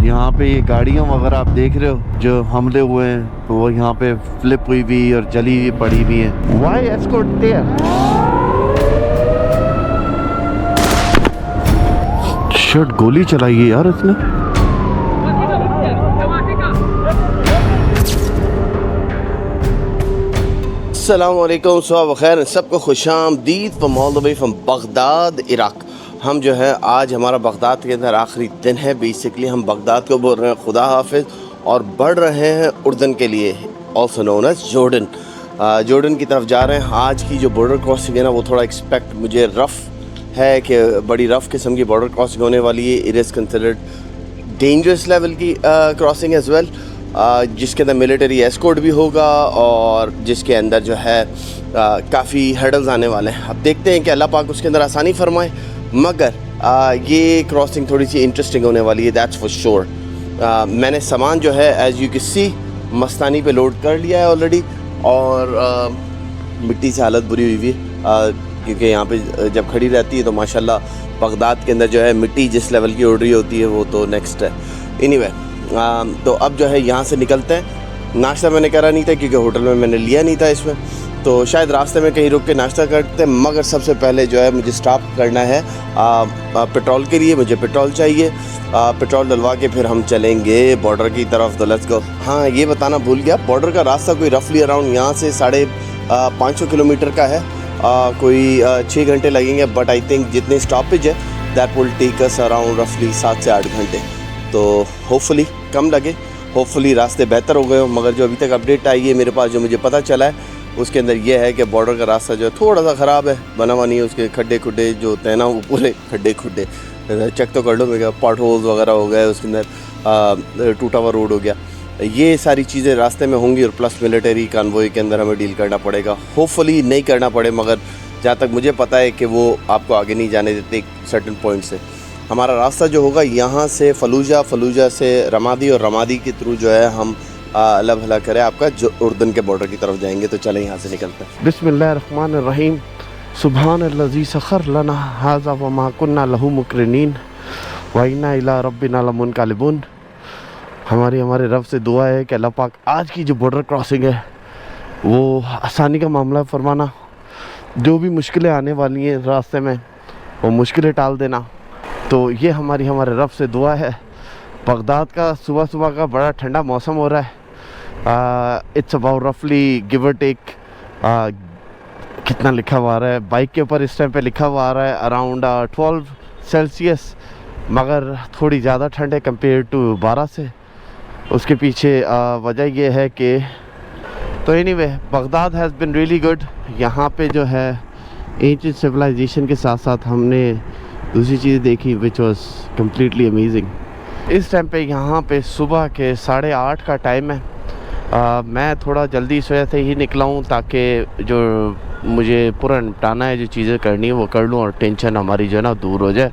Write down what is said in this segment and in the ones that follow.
यहाँ पे ये गाड़ियाँ वगैरह आप देख रहे हो जो हमले हुए हैं, तो वो यहाँ पे फ्लिप हुई भी और जली हुई पड़ी भी हैं। Why escort there? शिट, गोली चलाई है यार इसने। अस्सलामुअलैकुम, सुबह खैर, सबको खुशामदीद from all the way from Baghdad, Iraq. हम जो है आज हमारा बगदाद के अंदर आखिरी दिन है। बेसिकली हम बगदाद को बोल रहे हैं खुदा हाफिज़ और बढ़ रहे हैं उर्दन के लिए, also known as Jordan. Jordan की तरफ जा रहे हैं। आज की जो बॉर्डर क्रॉसिंग है ना, वो थोड़ा एक्सपेक्ट मुझे रफ़ है कि बड़ी रफ़ किस्म की बॉर्डर क्रॉसिंग होने वाली है। It is considered dangerous level की क्रॉसिंग एज़ वेल, जिसके अंदर मिलिट्री एस्कॉर्ट भी होगा और जिसके अंदर जो है काफ़ी हर्डल्स आने वाले हैं। अब देखते हैं कि अल्लाह पाक उसके अंदर आसानी फरमाए, मगर ये क्रॉसिंग थोड़ी सी इंटरेस्टिंग होने वाली है, दैट्स फॉर श्योर। मैंने सामान जो है एज़ यू कैन सी मस्तानी पे लोड कर लिया है ऑलरेडी, और मिट्टी से हालत बुरी हुई है क्योंकि यहाँ पे जब खड़ी रहती है तो माशाल्लाह बगदाद के अंदर जो है मिट्टी जिस लेवल की उड़ रही होती है वो तो नेक्स्ट है। एनीवे, तो अब जो है यहाँ से निकलते हैं। नाश्ता मैंने करा नहीं था क्योंकि होटल में मैंने लिया नहीं था इसमें, तो शायद रास्ते में कहीं रुक के नाश्ता करते हैं। मगर सबसे पहले जो है मुझे स्टॉप करना है पेट्रोल के लिए। मुझे पेट्रोल चाहिए, पेट्रोल डलवा के फिर हम चलेंगे बॉर्डर की तरफ। तो लेट्स गो। हाँ, ये बताना भूल गया, बॉर्डर का रास्ता कोई रफली अराउंड यहाँ से 550 किलोमीटर का है। कोई 6 घंटे लगेंगे, बट आई थिंक जितने स्टॉपेज है that will take us around रफली 7 से 8 घंटे। तो होपफुली कम लगे, होपफुली रास्ते बेहतर हो गए हो। मगर जो अभी तक अपडेट आई है मेरे पास, जो मुझे पता चला है उसके अंदर ये है कि बॉर्डर का रास्ता जो है थोड़ा सा ख़राब है, बना हुआ नहीं है। उसके खड्डे खुड्डे जो होते हैं ना, वो पूरे खड्डे खुड्डे चेक तो कर लो, मेरा पॉट होल्स वगैरह हो गए, उसके अंदर टूटा हुआ रोड हो गया। ये सारी चीज़ें रास्ते में होंगी, और प्लस मिलिट्री कन्वॉय के अंदर हमें डील करना पड़ेगा। होपफुली नहीं करना पड़े, मगर जहाँ तक मुझे पता है कि वो आपको आगे नहीं जाने देते एक सर्टेन पॉइंट से। हमारा रास्ता जो होगा यहाँ से फलूजा, फलूजा से रमादी, और रमादी के थ्रू जो है हम अल्लाह भला करे आपका जो उर्दन के बॉर्डर की तरफ जाएंगे। तो चलें यहाँ से निकलते हैं। बिस्मिल्लाहिर्रहमानिर्रहीम। सुब्हानल्लज़ी सख़र लना हाज़ा व मा कुन्ना लहू मुक़रिनीन व इन्ना इला रब्बिना लमुनक़लिबून। हमारे रब से दुआ है कि अल्लाह पाक आज की जो बॉर्डर क्रॉसिंग है वो आसानी का मामला फरमाना। जो भी मुश्किलें आने वाली हैं रास्ते में, वो मुश्किलें टाल देना। तो ये हमारे रब से दुआ है। बगदाद का सुबह सुबह का बड़ा ठंडा मौसम हो रहा है। इट्स अबाउट रफली गिव और टेक, कितना लिखा हुआ आ रहा है बाइक के ऊपर, इस टाइम पे लिखा हुआ आ रहा है अराउंड 12 सेल्सियस, मगर थोड़ी ज़्यादा ठंड है कंपेयर टू 12 से। उसके पीछे वजह यह है कि, तो anyway, Baghdad has been really good. यहाँ पे जो है एंशिएंट सिविलाइजेशन के साथ साथ हमने दूसरी चीज़ देखी विच वॉज कम्प्लीटली अमेजिंग। इस टाइम पे यहाँ पे सुबह के 8:30 का टाइम है। मैं थोड़ा जल्दी इस वजह से ही निकला हूँ ताकि जो मुझे पूरा निपटाना है, जो चीज़ें करनी है वो कर लूँ, और टेंशन हमारी जो है ना दूर हो जाए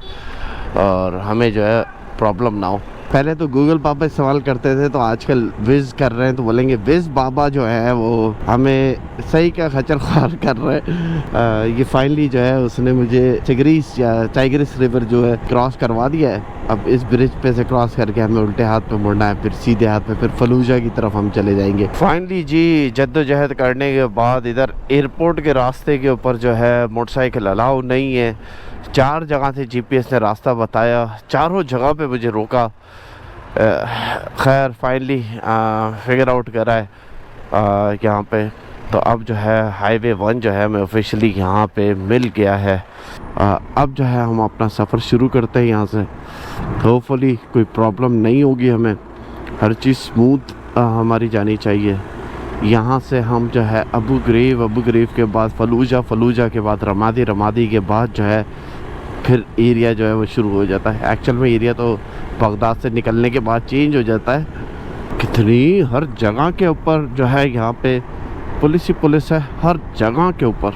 और हमें जो है प्रॉब्लम ना हो। पहले तो गूगल पापा इस्तेमाल करते थे, तो आजकल विज़ कर रहे हैं, तो बोलेंगे विज़ बाबा जो है वो हमें सही का खचर ख्वार कर रहे हैं। ये फाइनली जो है उसने मुझे टिग्रिस या टाइग्रिस रिवर जो है क्रॉस करवा दिया है। अब इस ब्रिज पे से क्रॉस करके हमें उल्टे हाथ पे मुड़ना है, फिर सीधे हाथ पे, फिर फलूजा की तरफ हम चले जाएंगे। फाइनली जी, जद्दोजहद करने के बाद इधर एयरपोर्ट के रास्ते के ऊपर जो है मोटरसाइकिल अलाउ नहीं है। 4 जगह से जीपीएस ने रास्ता बताया, चारों जगह पे मुझे रोका। खैर फाइनली फिगर आउट करा है यहाँ पे। तो अब जो है हाईवे 1 जो है मैं ऑफिशियली यहाँ पे मिल गया है। अब जो है हम अपना सफ़र शुरू करते हैं यहाँ से। होपफुली कोई प्रॉब्लम नहीं होगी, हमें हर चीज़ स्मूथ हमारी जानी चाहिए। यहाँ से हम जो है अबू गरीब के बाद फलूजा, फलूजा के बाद रमादी, रमादी के बाद जो है फिर एरिया जो है वो शुरू हो जाता है। एक्चुअल में एरिया तो बगदाद से निकलने के बाद चेंज हो जाता है। कितनी हर जगह के ऊपर जो है यहाँ पे पुलिस ही पुलिस है, हर जगह के ऊपर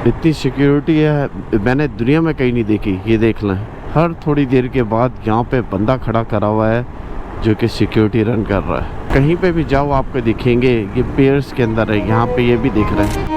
इतनी सिक्योरिटी है, मैंने दुनिया में कहीं नहीं देखी। ये देख लें, हर थोड़ी देर के बाद यहाँ पे बंदा खड़ा करा हुआ है जो कि सिक्योरिटी रन कर रहा है। कहीं पे भी जाओ आपको दिखेंगे, ये पेयर्स के अंदर है, यहाँ पे ये भी दिख रहा है।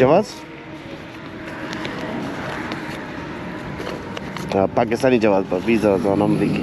जवाज पाकिस्तानी जवाज पर वीजा जोन अमरीकी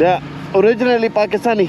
या ओरिजिनली पाकिस्तानी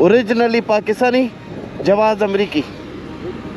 ओरिजिनली पाकिस्तानी जवाज अमरीकी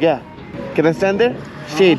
yeah can I stand there shade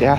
yeah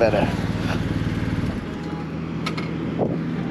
better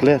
clear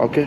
okay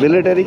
military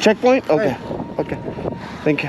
checkpoint okay okay thank you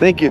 thank you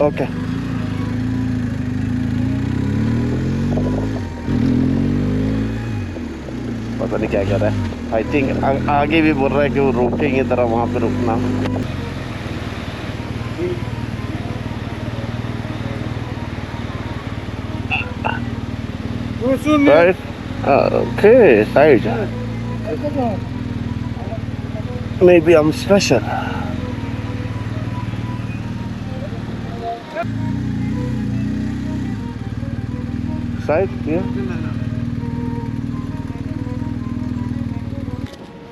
okay पता नहीं क्या कर रहा है आई थिंक आगे भी बोल रहा है कि वो रोकेंगे तरह वहाँ पे रुकना right okay side maybe I'm special side yeah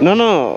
no no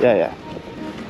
yeah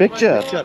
picture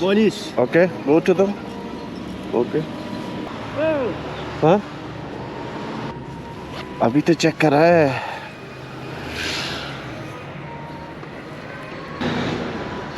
police okay go to them okay हाँ अभी तो चेक कर रहा है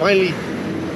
finally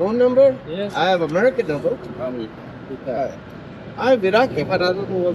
phone number Yes. I have American number I have Iraqi but I don't know what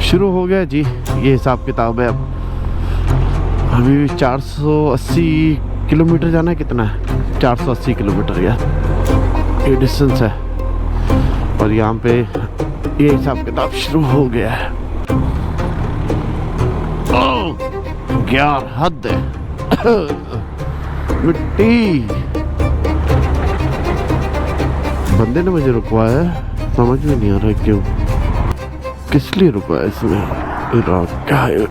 शुरू हो गया जी ये हिसाब किताब है अब अभी 480 किलोमीटर जाना है कितना है 480 किलोमीटर यार ये डिस्टेंस है और यहाँ पे ये हिसाब किताब शुरू हो गया है यार हद है मिट्टी बंदे ने मुझे रुकवाया है समझ में नहीं आ रहा क्यों किस लिए रुका है इसमें क्या है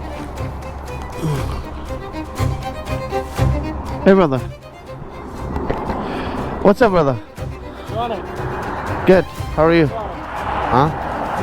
Hey brother What's up, brother? Good. How are you? Huh?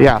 Yeah,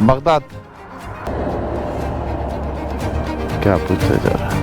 Baghdad. क्या पूछा जा रहा है?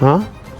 हाँ?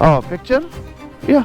Oh, picture? Yeah.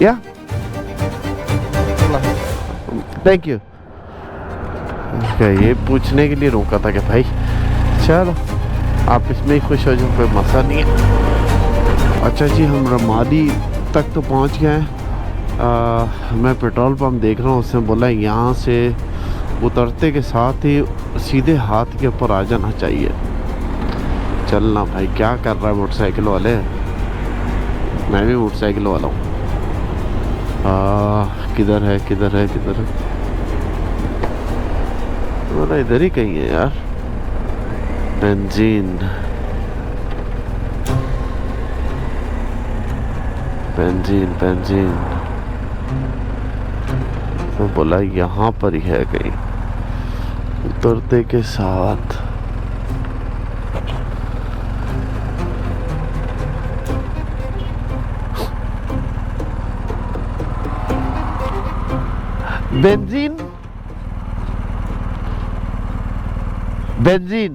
Yeah. Thank you. क्या ये पूछने के लिए रोका था कि भाई चलो आप इसमें ही खुश हो जाओ, कोई मसला नहीं है। अच्छा जी, हम रमादी तक तो पहुंच गए हैं। मैं पेट्रोल पंप देख रहा हूँ, उसने बोला यहाँ से उतरते के साथ ही सीधे हाथ के ऊपर आ जाना चाहिए। चलना भाई, क्या कर रहा है मोटरसाइकिल वाले। मैं भी मोटरसाइकिल वाला हूँ। किधर है किधर है किधर है? बोला इधर ही कहीं है यार। बेंजीन बेंजीन बेंजीन तो बोला यहाँ पर ही है कहीं उतरते के साथ। बेंजीन बेंजीन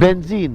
बेंजीन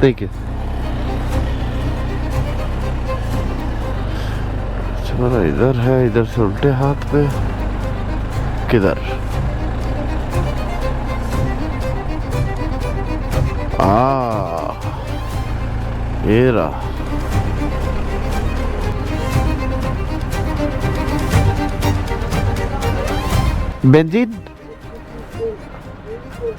देखिए। चलो इधर है, इधर से उल्टे हाथ पे किधर? ये रहा। Benzene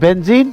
benzene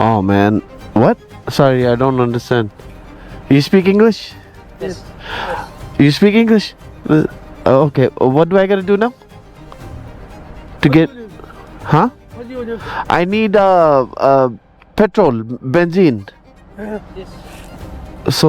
Oh man, what? Sorry, I don't understand. You speak English? Yes. You speak English? Okay, what do I gotta do now? To get, huh? What do you do? I need petrol, benzene. Yes. So,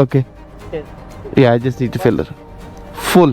okay. Okay. Yeah, I just need to fill it. Full.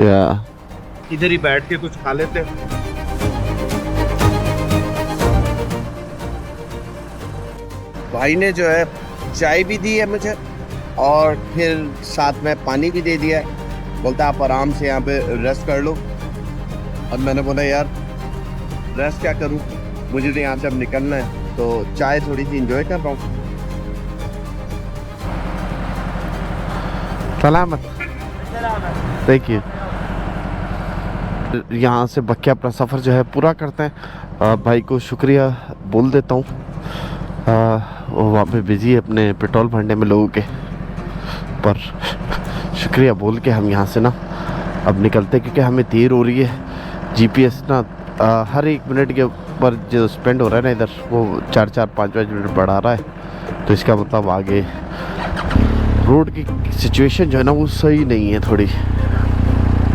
Yeah. इधर ही बैठ के कुछ खा लेते हैं। भाई ने जो है चाय भी दी है मुझे और फिर साथ में पानी भी दे दिया है। बोलता है आप आराम से यहाँ पे रेस्ट कर लो। और मैंने बोला यार रेस्ट क्या करूँ, मुझे तो यहाँ से अब निकलना है, तो चाय थोड़ी सी इंजॉय कर रहा हूँ। सलामत। Thank you. यहाँ से बक्या अपना सफ़र जो है पूरा करते हैं। भाई को शुक्रिया बोल देता हूँ। वो वहाँ पे बिजी है अपने पेट्रोल भरने में लोगों के, पर शुक्रिया बोल के हम यहाँ से ना अब निकलते, क्योंकि हमें देर हो रही है। जीपीएस ना हर एक मिनट के ऊपर जो स्पेंड हो रहा है ना इधर, वो 4-5 मिनट बढ़ा रहा है। तो इसका मतलब आगे रोड की सिचुएशन जो है ना वो सही नहीं है थोड़ी,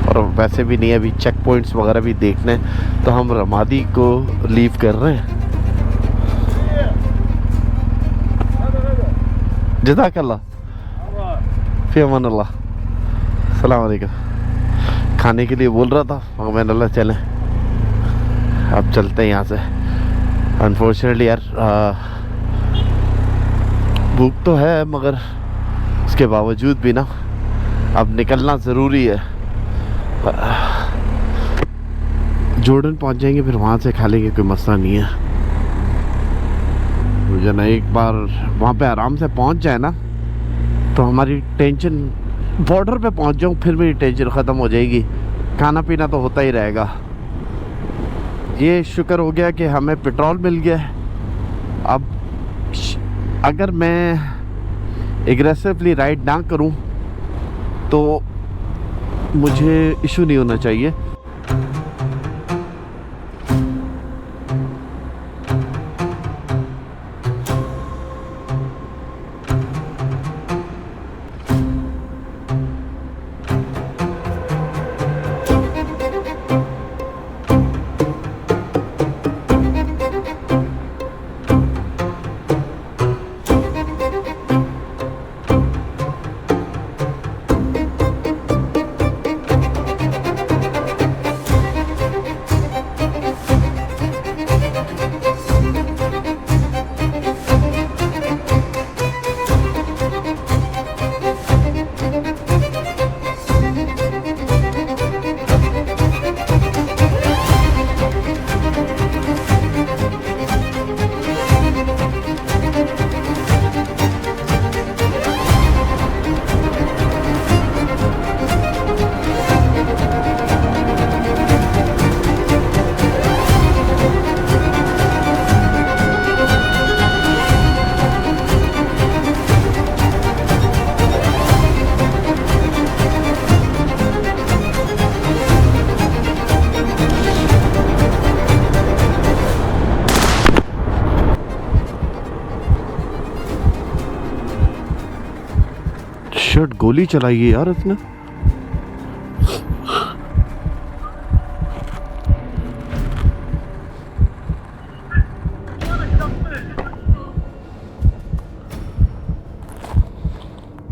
और वैसे भी नहीं है। अभी चेक पॉइंट्स वगैरह भी देखने, तो हम रमादी को लीव कर रहे हैं। जज़ाकल्लाह फी अमानिल्लाह। अस्सलाम वालेकुम। खाने के लिए बोल रहा था मगर मैंने बोला चलें अब चलते हैं यहाँ से। अनफॉर्चुनेटली यार भूख तो है, मगर उसके बावजूद भी ना अब निकलना ज़रूरी है। जॉर्डन पहुँच जाएंगे, फिर वहाँ से खा लेंगे, कोई मसला नहीं है। मुझे ना एक बार वहाँ पे आराम से पहुँच जाए ना, तो हमारी टेंशन, बॉर्डर पे पहुँच जाऊँ फिर मेरी टेंशन ख़त्म हो जाएगी। खाना पीना तो होता ही रहेगा। ये शुक्र हो गया कि हमें पेट्रोल मिल गया। अब अगर मैं एग्रेसिवली राइड ना करूं तो मुझे इशू नहीं होना चाहिए। गोली चलाई है यार इसने।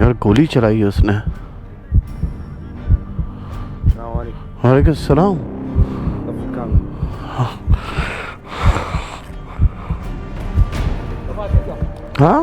यार गोली चलाई है उसने। वालेकुम सलाम। हाँ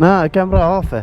ना कैमरा ऑफ है।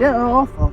या of of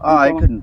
I couldn't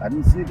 I didn't see it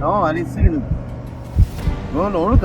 no I didn't see him no look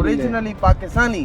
originally Pakistani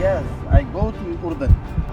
yes I go to Urdan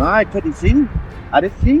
I couldn't see I didn't see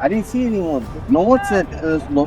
I didn't see anyone no one said no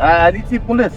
I didn't see police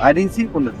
I didn't see police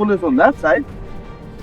police on that side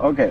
okay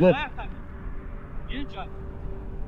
Good.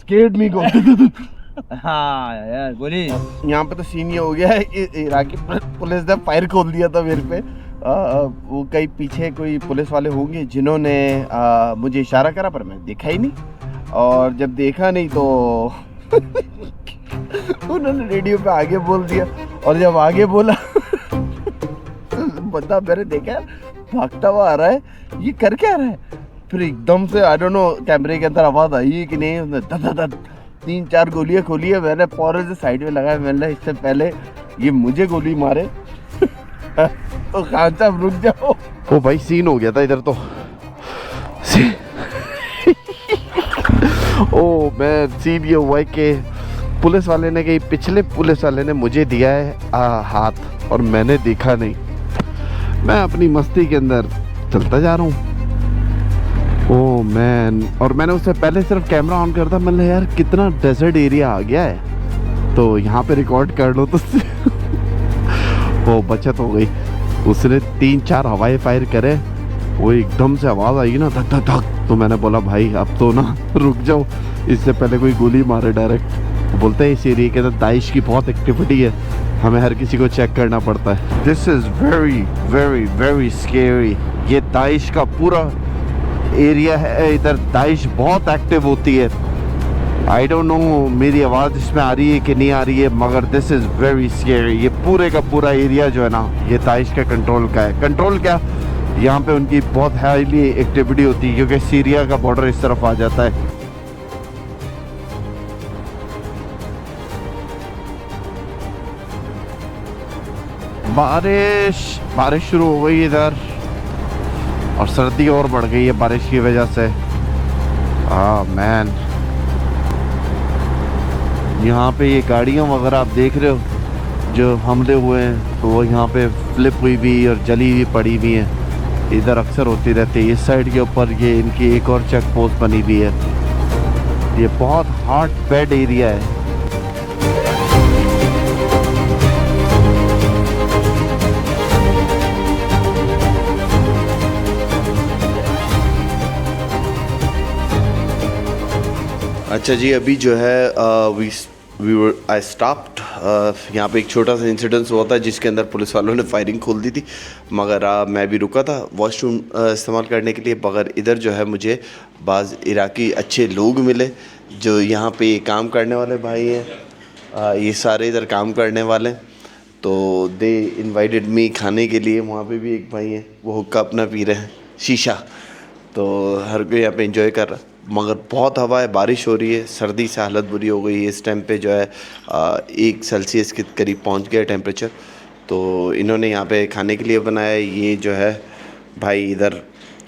scared me go हाँ यार बोलिए यहाँ पे तो scene ये हो गया है इराकी पुलिस ने फायर खोल दिया था मेरे पे वो कहीं पीछे कोई पुलिस वाले होंगे जिन्होंने मुझे इशारा करा पर मैं देखा ही नहीं और जब देखा नहीं तो उन्होंने रेडियो पे आगे बोल दिया और जब आगे बोला बंदा मैंने देखा भागता हुआ आ रहा है ये कर क्या रहा है फिर एकदम से आई डोंट नो कैमरे के अंदर आवाज़ आई है कि नहीं उसने धद धद 3-4 गोलियां खोली है मैंने फौरन से साइड में लगाया मैंने इससे पहले ये मुझे गोली मारे तो खान साहब रुक जाओ ओ भाई सीन हो गया था इधर तो ओ मैं सीन ये हुआ है कि पुलिस वाले ने कहीं पिछले पुलिस वाले ने मुझे दिया है हाथ और मैंने देखा नहीं मैं अपनी मस्ती के अंदर चलता जा रहा हूँ ओह मैन और मैंने उससे पहले सिर्फ कैमरा ऑन करता मैंने यार कितना डेजर्ट एरिया आ गया है तो यहाँ पे रिकॉर्ड कर लो तो वो बचत हो गई उसने 3-4 हवाई फायर करे वो एकदम से आवाज़ आई ना धक धक धक तो मैंने बोला भाई अब तो ना रुक जाओ इससे पहले कोई गोली मारे डायरेक्ट बोलते हैं इस एरिया के अंदर दाइश की बहुत एक्टिविटी है हमें हर किसी को चेक करना पड़ता है this is very very very scary ये दाइश का पूरा एरिया है इधर दाइश बहुत एक्टिव होती है आई डोंट नो मेरी आवाज़ इसमें आ रही है कि नहीं आ रही है मगर दिस इज़ वेरी स्केरी ये पूरे का पूरा एरिया जो है ना ये दाइश के कंट्रोल का है कंट्रोल क्या यहाँ पे उनकी बहुत हाईली एक्टिविटी होती है क्योंकि सीरिया का बॉर्डर इस तरफ आ जाता है बारिश शुरू हो गई इधर और सर्दी और बढ़ गई है बारिश की वजह से मैन यहाँ पे ये गाड़ियाँ वगैरह आप देख रहे हो जो हमले हुए हैं तो वो यहाँ पे फ्लिप हुई भी और जली हुई पड़ी हुई हैं इधर अक्सर होती रहती है इस साइड के ऊपर ये इनकी एक और चेक पोस्ट बनी हुई है ये बहुत हॉट बेड एरिया है अच्छा जी अभी जो है वी आई स्टॉप्ड। यहाँ पे एक छोटा सा इंसिडेंस हुआ था जिसके अंदर पुलिस वालों ने फायरिंग खोल दी थी, मगर मैं भी रुका था वॉशरूम इस्तेमाल करने के लिए। मगर इधर जो है मुझे बाज़ इराकी अच्छे लोग मिले जो यहाँ पे काम करने वाले भाई हैं। ये सारे इधर काम करने वाले, तो दे इनवाइटेड मी खाने के लिए। वहाँ पे भी एक भाई हैं, वो हुक्का अपना पी रहे हैं, शीशा। तो हर कोई यहाँ पे एंजॉय कर रहा है, मगर बहुत हवा है, बारिश हो रही है, सर्दी से हालत बुरी हो गई है। इस टाइम पे जो है 1 सेल्सियस के करीब पहुँच गया टेम्परेचर। तो इन्होंने यहाँ पे खाने के लिए बनाया। ये जो है भाई इधर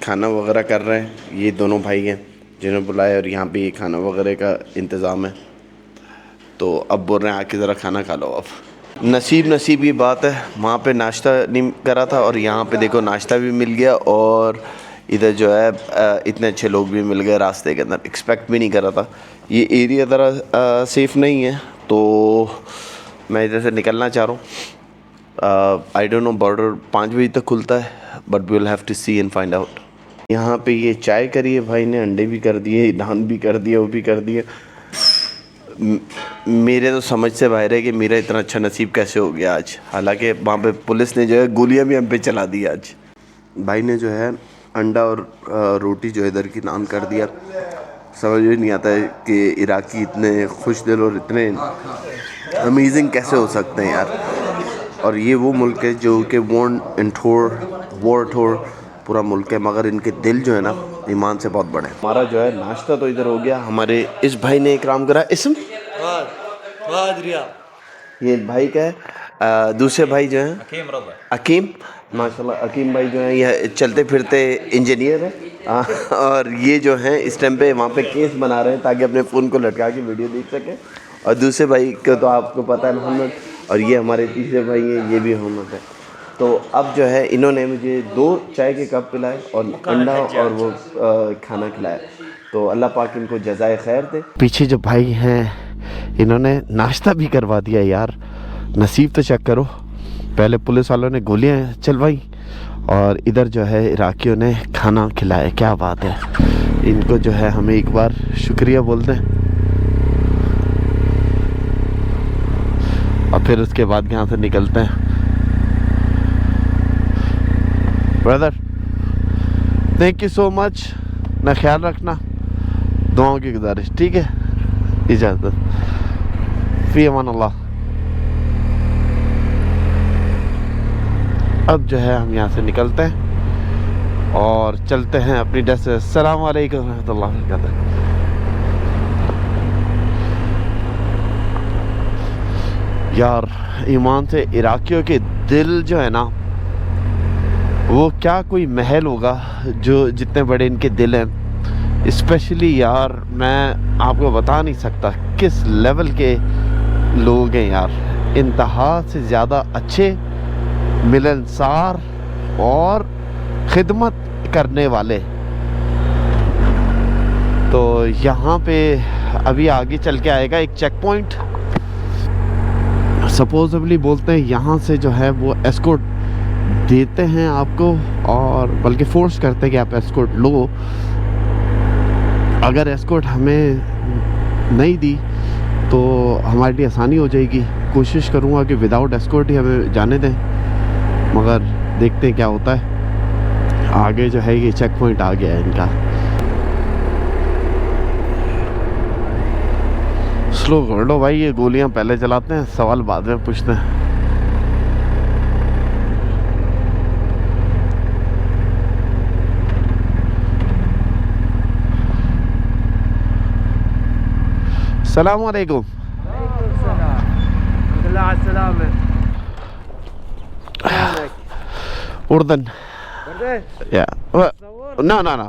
खाना वगैरह कर रहे हैं, ये दोनों भाई हैं जिन्होंने बुलाया, और यहाँ पे ये खाना वगैरह का इंतज़ाम है। तो अब बोल रहे हैं आके ज़रा खाना खा लो। अब नसीब की बात है, वहाँ पे नाश्ता नहीं करा था और यहाँ पे देखो नाश्ता भी मिल गया, और इधर जो है इतने अच्छे लोग भी मिल गए रास्ते के अंदर। एक्सपेक्ट भी नहीं करा था। ये एरिया ज़रा सेफ़ नहीं है, तो मैं इधर से निकलना चाह रहा हूँ। आई डोंट नो, बॉर्डर 5 बजे तक खुलता है, but we will have to see and find out. यहाँ पे ये चाय करी है भाई ने, अंडे भी कर दिए, नान भी कर दिए, वो भी कर दिए। मेरे तो समझ से बाहर है कि मेरा इतना अच्छा नसीब कैसे हो गया आज। हालांकि वहाँ पे पुलिस ने जो है गोलियां भी हम पे चला दी आज। भाई ने जो है अंडा और रोटी जो इधर की नान कर दिया। समझ में नहीं आता है कि इराकी इतने खुश दिल और इतने अमेजिंग कैसे हो सकते हैं यार। और ये वो मुल्क है जो कि वॉर ठोर पूरा मुल्क है, मगर इनके दिल जो है ना ईमान से बहुत बड़े हैं। हमारा जो है नाश्ता तो इधर हो गया। हमारे इस भाई ने इकराम करा। इसम ये भाई का है। दूसरे भाई जो हैं अकीम, माशाल्लाह अकीम भाई जो हैं ये चलते फिरते इंजीनियर है। और ये जो हैं इस टाइम पे वहाँ पे केस बना रहे हैं ताकि अपने फ़ोन को लटका के वीडियो देख सकें। और दूसरे भाई को तो आपको पता है, मोहम्मद। और ये हमारे तीसरे भाई हैं, ये भी मोहम्मद है। तो अब जो है इन्होंने मुझे 2 चाय के कप पिलाए और अंडा और वो खाना खिलाया। तो अल्लाह पाक इनको जज़ाए खैर दे। पीछे जो भाई हैं इन्होंने नाश्ता भी करवा दिया यार। नसीब तो चेक करो, पहले पुलिस वालों ne गोलियां चलवाई और इधर जो है इराकियों ने खाना खिलाया। क्या बात है, इनको जो है हमें एक बार शुक्रिया बोलते हैं। और फिर उसके बाद यहाँ से निकलते हैं। Brother thank you so much, ना ख्याल रखना, दुआओं की गुजारिश। ठीक है, इजाज़त, फ़ी अमान अल्लाह। अब जो है हम यहाँ से निकलते हैं और चलते हैं अपनी डेस्टिनेशन। अस्सलाम वालेकुम रहमतुल्लाहि व बरकातहू। यार ईमान से इराकियों के दिल जो है ना, वो क्या कोई महल होगा जो जितने बड़े इनके दिल हैं। स्पेशली यार मैं आपको बता नहीं सकता किस लेवल के लोग हैं यार। इंतहा से ज़्यादा अच्छे, मिलनसार और खिदमत करने वाले। तो यहाँ पे अभी आगे चल के आएगा एक चेक पॉइंट, सपोजबली बोलते हैं। यहाँ से जो है वो एस्कॉर्ट देते हैं आपको, और बल्कि फोर्स करते हैं कि आप एस्कॉर्ट लो। अगर एस्कॉर्ट हमें नहीं दी तो हमारे लिए आसानी हो जाएगी। कोशिश करूँगा कि विदाउट एस्कॉर्ट ही हमें जाने दें, मगर देखते हैं क्या होता है। आगे जो है ये चेक पॉइंट आ गया है इनका। स्लो कर लो भाई, ये गोलियां पहले चलाते हैं, सवाल बाद में पूछते हैं। अस्सलाम वालेकुम। उर्दन या no no no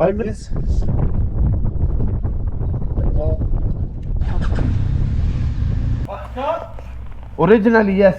5 minutes. Originally yes.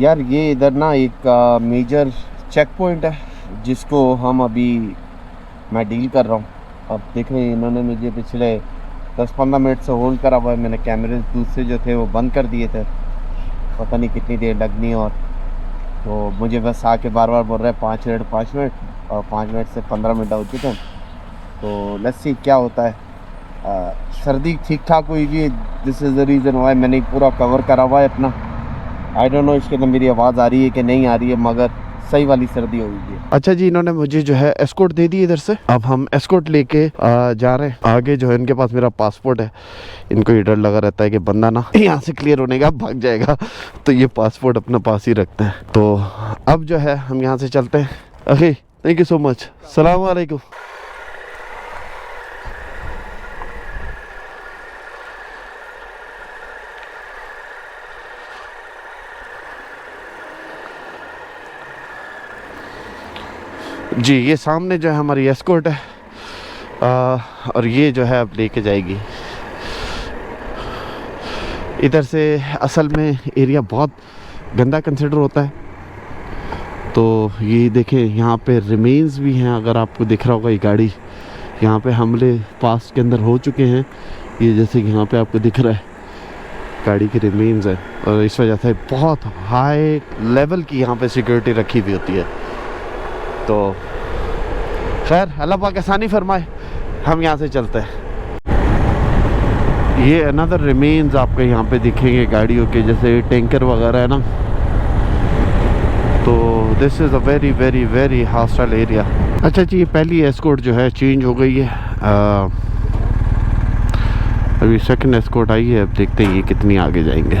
यार ये इधर ना एक मेजर चेक पॉइंट है जिसको हम अभी मैं डील कर रहा हूँ। अब देख रहे हैं इन्होंने मुझे पिछले 10-15 मिनट से होल्ड करा हुआ है। मैंने कैमरे दूसरे जो थे वो बंद कर दिए थे, पता नहीं कितनी देर लगनी। और तो मुझे बस आके बार बार बोल रहे हैं 5 मिनट और 5 मिनट से 15 मिनट हो चुके हैं। तो लेट्स सी क्या होता है। सर्दी ठीक ठाक हुई। This is the reason why मैंने पूरा कवर करा हुआ है अपना। आई डोंट नो इसके अंदर मेरी आवाज़ आ रही है कि नहीं आ रही है, मगर सही वाली सर्दी हुई है। अच्छा जी, इन्होंने मुझे जो है एस्कॉर्ट दे दी इधर से। अब हम एस्कॉर्ट लेके जा रहे हैं आगे। जो है इनके पास मेरा पासपोर्ट है। इनको ये डर लगा रहता है कि बंदा ना यहाँ से क्लियर होने का भाग जाएगा, तो ये पासपोर्ट अपना पास ही रखते हैं। तो अब जो है हम यहाँ से चलते हैं। Okay, thank you so much. सलाम वालेकुम। जी, ये सामने जो है हमारी एस्कॉर्ट है और ये जो है अब लेके जाएगी। इधर से असल में एरिया बहुत गंदा कंसिडर होता है। तो ये देखें, यहाँ पे रिमेन्स भी हैं। अगर आपको दिख रहा होगा ये गाड़ी, यहाँ पे हमले पास के अंदर हो चुके हैं। ये जैसे कि यहाँ पे आपको दिख रहा है गाड़ी के रिमेन्स है, और इस वजह से बहुत हाई लेवल की यहाँ पे सिक्योरिटी रखी हुई होती है। तो खैर, अल्लाह पाक आसानी फरमाए। हम यहाँ से चलते हैं। ये अनदर रिमेन्स आपको यहाँ पे दिखेंगे गाड़ियों के, जैसे टैंकर वगैरह है ना। तो this is a very very very hostile area. अच्छा जी, ये पहली एस्कॉर्ट जो है चेंज हो गई है। अभी सेकंड एस्कॉर्ट आई है। अब देखते हैं ये कितनी आगे जाएंगे।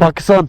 Pakistan.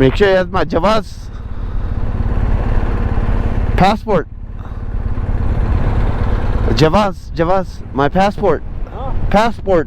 Make sure he has my Jawaz passport. Jawaz, my passport. Passport.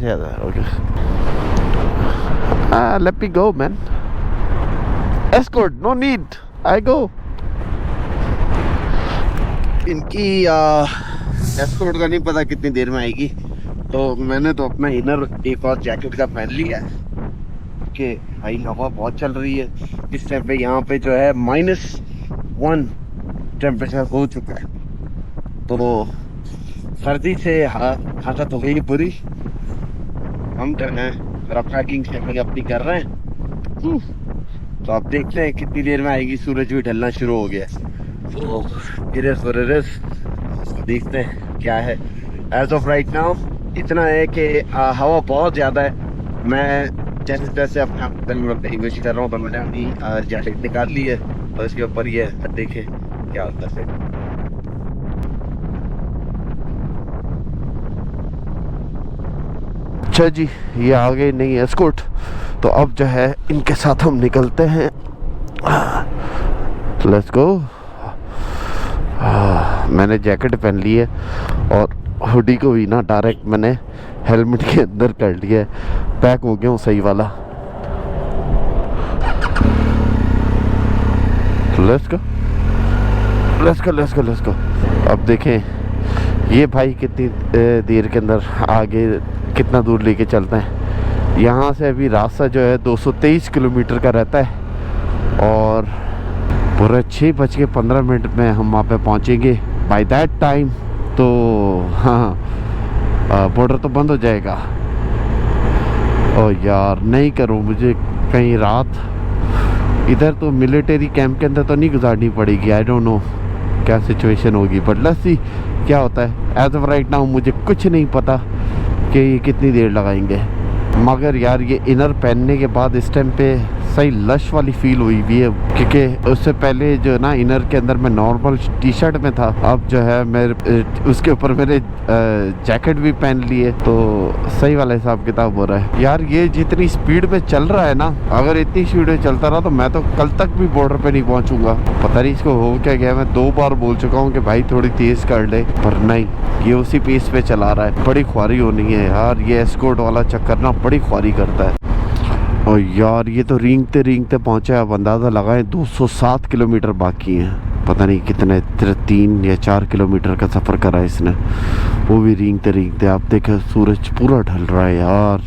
Yeah, okay. Let me go, man. Escort, no need. I go. इनकी एस्कॉर्ट का नहीं पता कितनी देर में आएगी। तो मैंने तो अपना इनर एक और जैकेट का पहन लिया है कि भाई हवा बहुत चल रही है। इस टाइम पे यहाँ पे जो है -1 टेम्परेचर हो चुका है। तो सर्दी से हालत हो गई पूरी। हम जो है मेरा पैकिंग शैकिंग अपनी कर रहे हैं। तो आप देखते हैं कितनी देर में आएगी। सूरज भी ढलना शुरू हो गया। तो देखते हैं क्या है। एज ऑफ राइट नाउ इतना है कि हवा बहुत ज़्यादा है। मैं जैसे तैसे अपने आप कोशिश कर रहा हूँ, तो मैंने अपनी जैकेट निकाल ली है और इसके ऊपर ये देखें क्या होता है। अच्छा जी, ये आ गए नहीं एस्कॉर्ट, तो अब जो है इनके साथ हम निकलते हैं। Let's go. मैंने जैकेट पहन ली है और हुडी को भी ना डायरेक्ट मैंने हेलमेट के अंदर कर लिया है, पैक हो गया हूँ सही वाला। Let's go let's go let's go let's go. अब देखें ये भाई कितनी देर के अंदर आगे कितना दूर लेके चलते हैं। यहाँ से अभी रास्ता जो है 223 किलोमीटर का रहता है और पूरे 6:15 में हम वहाँ पे पहुँचेंगे। बाय दैट टाइम तो हाँ बॉर्डर तो बंद हो जाएगा। ओ यार नहीं करूँ, मुझे कहीं रात इधर तो मिलिट्री कैंप के अंदर तो नहीं गुजारनी पड़ेगी। आई डोंट नो क्या सिचुएशन होगी, बट लेट्स सी क्या होता है। एज ऑफ राइट नाउ मुझे कुछ नहीं पता कि ये कितनी देर लगाएंगे, मगर यार ये इनर पहनने के बाद इस टाइम पे सही लश वाली फील हुई भी है, क्योंकि उससे पहले जो है ना इनर के अंदर मैं नॉर्मल टी शर्ट में था, अब जो है मेरे उसके ऊपर मेरे जैकेट भी पहन लिए, तो सही वाला हिसाब किताब हो रहा है। यार ये जितनी स्पीड में चल रहा है ना, अगर इतनी स्पीड में चलता रहा तो मैं तो कल तक भी बॉर्डर पे नहीं पहुंचूंगा। पता नहीं इसको हो क्या गया। मैं 2 बार बोल चुका हूँ कि भाई थोड़ी तेज कर ले, पर नहीं, ये उसी पेस पे चला रहा है। बड़ी ख्वारी होनी है यार, ये एस्कॉर्ट वाला चक्कर ना बड़ी ख्वारी करता है। और यार ये तो रेंगते रेंगते पहुंचा है। अब अंदाज़ा लगाएं 207 किलोमीटर बाकी हैं। पता नहीं कितने 3 या 4 किलोमीटर का सफ़र करा है इसने, वो भी रेंगते रेंगते। आप देखें सूरज पूरा ढल रहा है यार।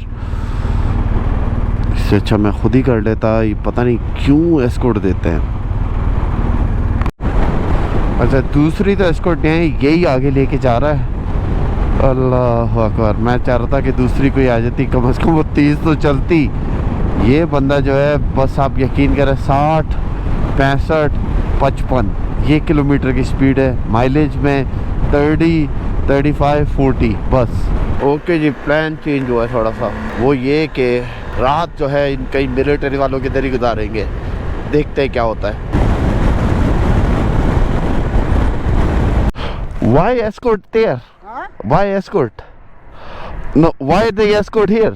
इससे अच्छा मैं खुद ही कर लेता। ये पता नहीं क्यों एस्कॉर्ट देते हैं। अच्छा दूसरी तो एस्कॉर्ट नहीं, यही आगे लेके जा रहा है। अल्लाह अकबर। मैं चाह रहा था कि दूसरी कोई आ जाती, कम से कम वो 30 तो चलती। ये बंदा जो है बस आप यकीन करें 60, 65, 55 ये किलोमीटर की स्पीड है। माइलेज में 30, 35, 40 बस। ओके जी, प्लान चेंज हुआ है थोड़ा सा। वो ये कि रात जो है इन कई मिलिट्री वालों के इधर ही गुजारेंगे, देखते हैं क्या होता है। Why escort there? Huh? Why escort? No, why they escort here?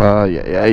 ay.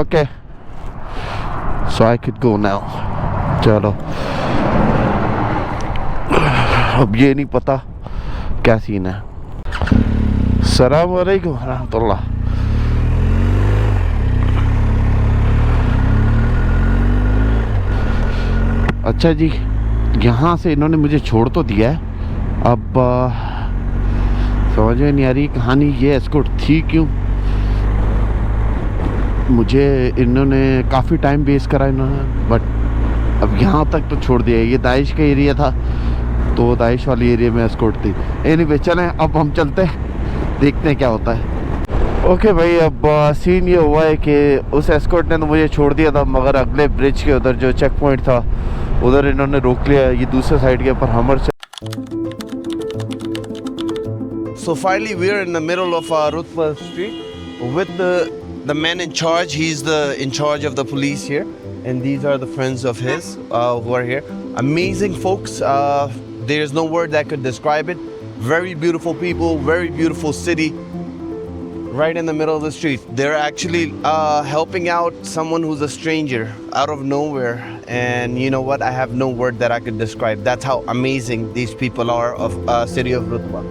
okay. So I could go now. चलो अब ये नहीं पता क्या सीन है। अस्सलाम वालेकुम रहमतुल्लाह। अच्छा जी, यहाँ से इन्होंने मुझे छोड़ तो दिया है। अब समझ में नहीं आ रही कहानी ये एस्कॉर्ट थी क्यों। मुझे इन्होंने काफ़ी टाइम वेस्ट करा इन्होंने, बट अब यहाँ तक तो छोड़ दिया। ये दाइश का एरिया था, तो दाइश वाली एरिया में एस्कॉर्ट थी। एनीवे चलें अब हम चलते हैं, देखते हैं क्या होता है। ओके भाई, अब सीन ये हुआ है कि उस एस्कॉर्ट ने तो मुझे छोड़ दिया था, मगर अगले ब्रिज के उधर जो चेक पॉइंट था उधर इन्होंने रोक लिया। ये दूसरे साइड के ऊपर हमर। So finally we are in the middle of Rutba street with the man in charge. He's in charge of the police here, and these are the friends of his who are here. Amazing folks. There is no word that could describe it. Very beautiful people, very beautiful city. Right in the middle of the street. They're actually helping out someone who's a stranger out of nowhere. And you know what? I have no word that I could describe. That's how amazing these people are of city of Rutba.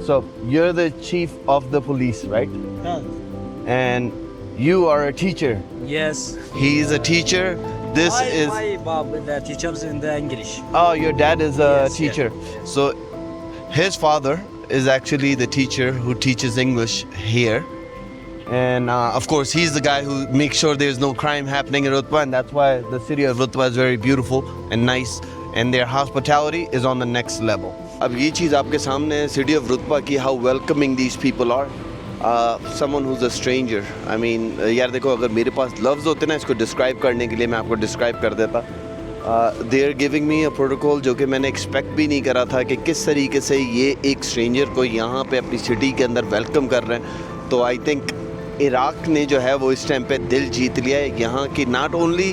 So you're the chief of the police, right? And you are a teacher. Yes. He is a teacher. This is my Bob, the teachers in the English. Oh, your dad is a Yes, teacher. So his father is actually the teacher who teaches English here. And of course, he's the guy who makes sure there's no crime happening in Rutba, and that's why the city of Rutba is very beautiful and nice, and their hospitality is on the next level. अब ये चीज़ आपके सामने है city of Rutba की, how welcoming these people are. Someone who's a stranger. I mean, यार देखो, अगर मेरे पास लफ्ज़ होते ना इसको डिस्क्राइब करने के लिए, मैं आपको डिस्क्राइब कर देता। They are giving me a protocol जो कि मैंने एक्सपेक्ट भी नहीं करा था कि किस तरीके से ये एक स्ट्रेंजर को यहाँ पे अपनी सिटी के अंदर वेलकम कर रहे हैं। तो आई थिंक इराक़ ने जो है वो इस टाइम पे दिल जीत लिया है यहाँ की, नॉट ओनली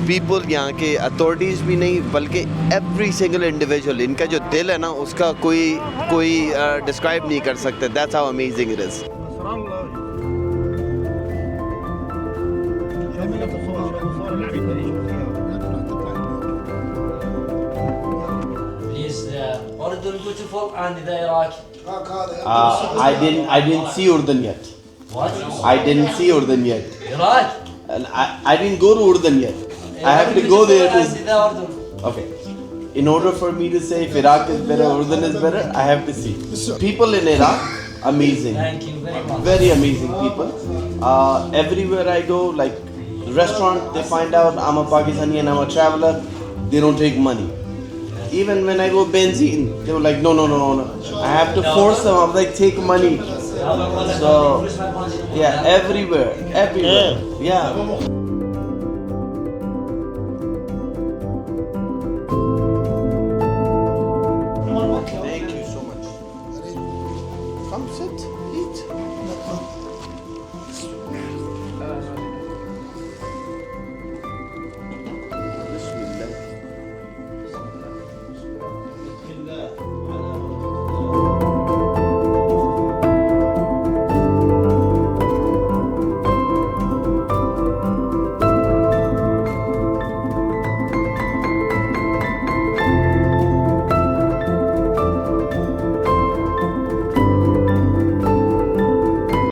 पीपल, यहाँ के अथॉरिटीज़ भी नहीं, बल्कि एवरी सिंगल इंडिविजुअल, इनका जो दिल है ना उसका कोई डिस्क्राइब नहीं कर सकते. That's how amazing it is. Please, Ordun beautiful and the Iraq. I didn't see Urdan yet. What? I didn't see Urdan yet. Iraq? And I didn't go to Urdan yet. I have to go there to... And the Ordun. Okay. In order for me to say if Iraq is better, Urdan is better, I have to see. People in Iraq, amazing. Thank you very much. Very amazing people. Everywhere I go, like restaurant, they find out I'm a Pakistani and I'm a traveler. They don't take money. Even when I go benzene, they were like, no. I have to force them. I'm like, take money. So, yeah, everywhere. Yeah.